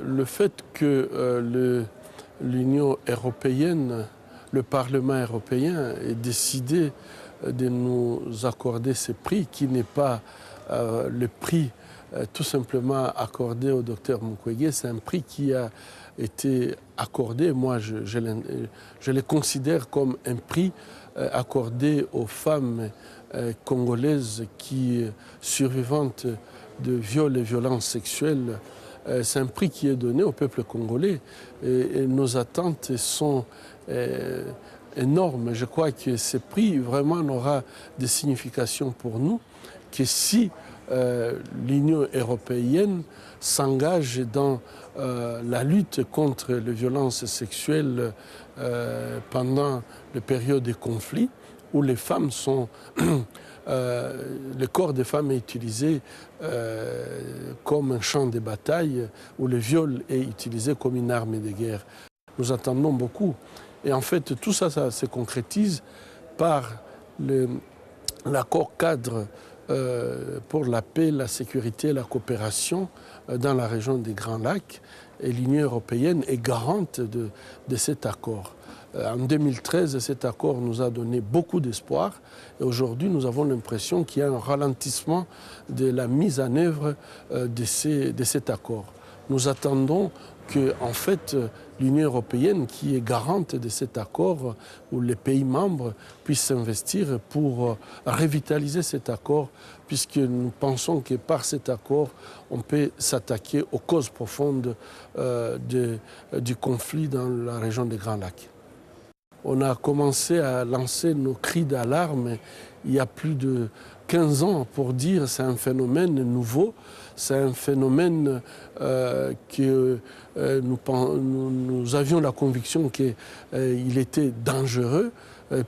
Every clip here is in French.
Le fait que l'Union européenne, le Parlement européen ait décidé de nous accorder ce prix qui n'est pas le prix tout simplement accordé au docteur Mukwege, c'est un prix qui a été accordé, moi je le considère comme un prix accordé aux femmes congolaises qui survivantes de viols et violences sexuelles. C'est un prix qui est donné au peuple congolais et nos attentes sont énormes. Je crois que ce prix vraiment n'aura de signification pour nous que si l'Union européenne s'engage dans la lutte contre les violences sexuelles pendant les périodes de conflit où les femmes sont le corps des femmes est utilisé comme un champ de bataille, où le viol est utilisé comme une arme de guerre. Nous attendons beaucoup. Et en fait, tout ça, ça se concrétise par l'accord cadre pour la paix, la sécurité et la coopération dans la région des Grands Lacs. Et l'Union européenne est garante de cet accord. En 2013, cet accord nous a donné beaucoup d'espoir et aujourd'hui nous avons l'impression qu'il y a un ralentissement de la mise en œuvre de cet accord. Nous attendons que en fait, l'Union européenne, qui est garante de cet accord, où les pays membres puissent s'investir pour revitaliser cet accord, puisque nous pensons que par cet accord, on peut s'attaquer aux causes profondes du conflit dans la région des Grands Lacs. On a commencé à lancer nos cris d'alarme il y a plus de 15 ans pour dire que c'est un phénomène nouveau, c'est un phénomène que nous avions la conviction qu'il était dangereux,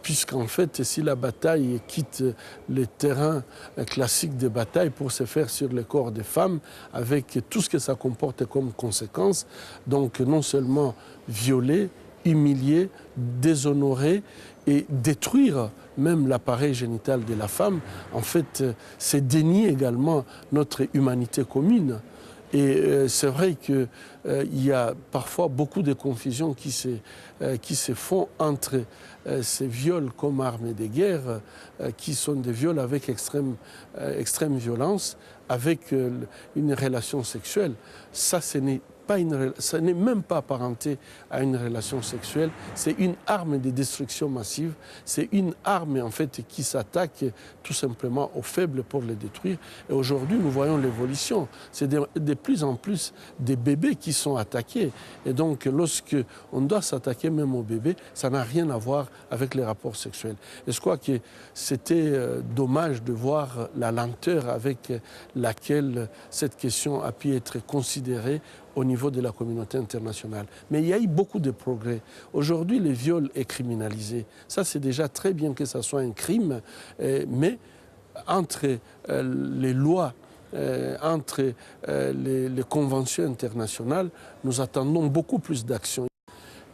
puisqu'en fait, si la bataille quitte le terrain classique de bataille pour se faire sur le corps des femmes, avec tout ce que ça comporte comme conséquence, donc non seulement violer, humilier, déshonorer et détruire même l'appareil génital de la femme, en fait, c'est dénier également notre humanité commune. Et c'est vrai qu'il y a parfois beaucoup de confusions qui se font entre ces viols comme armes de guerre, qui sont des viols avec extrême violence, avec une relation sexuelle. Ça, ça n'est même pas apparenté à une relation sexuelle, c'est une arme de destruction massive, c'est une arme en fait qui s'attaque tout simplement aux faibles pour les détruire. Et aujourd'hui, nous voyons l'évolution. C'est de plus en plus des bébés qui sont attaqués. Et donc, lorsque on doit s'attaquer même aux bébés, ça n'a rien à voir avec les rapports sexuels. Et je crois que c'était dommage de voir la lenteur avec laquelle cette question a pu être considérée au niveau de la communauté internationale. Mais il y a eu beaucoup de progrès. Aujourd'hui, le viol est criminalisé. Ça, c'est déjà très bien que ça soit un crime, mais entre les lois, entre les conventions internationales, nous attendons beaucoup plus d'actions.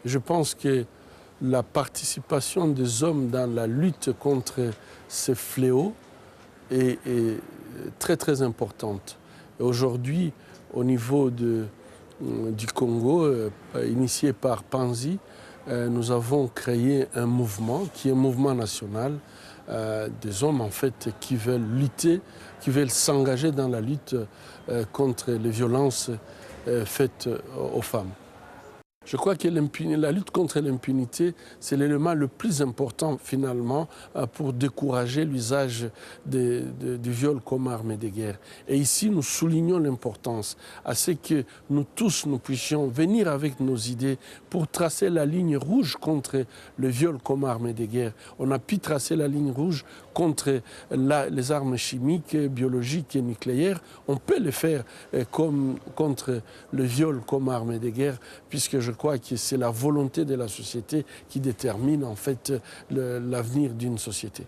Je pense que la participation des hommes dans la lutte contre ces fléaux est très, très importante. Aujourd'hui, au niveau du Congo, initié par Panzi, nous avons créé un mouvement qui est un mouvement national des hommes en fait qui veulent lutter, qui veulent s'engager dans la lutte contre les violences faites aux femmes. Je crois que la lutte contre l'impunité, c'est l'élément le plus important finalement pour décourager l'usage du viol comme arme de guerre. Et ici, nous soulignons l'importance à ce que nous tous, nous puissions venir avec nos idées pour tracer la ligne rouge contre le viol comme arme de guerre. On a pu tracer la ligne rouge contre les armes chimiques, biologiques et nucléaires. On peut le faire contre le viol comme arme de guerre, puisque je crois que c'est la volonté de la société qui détermine en fait l'avenir d'une société.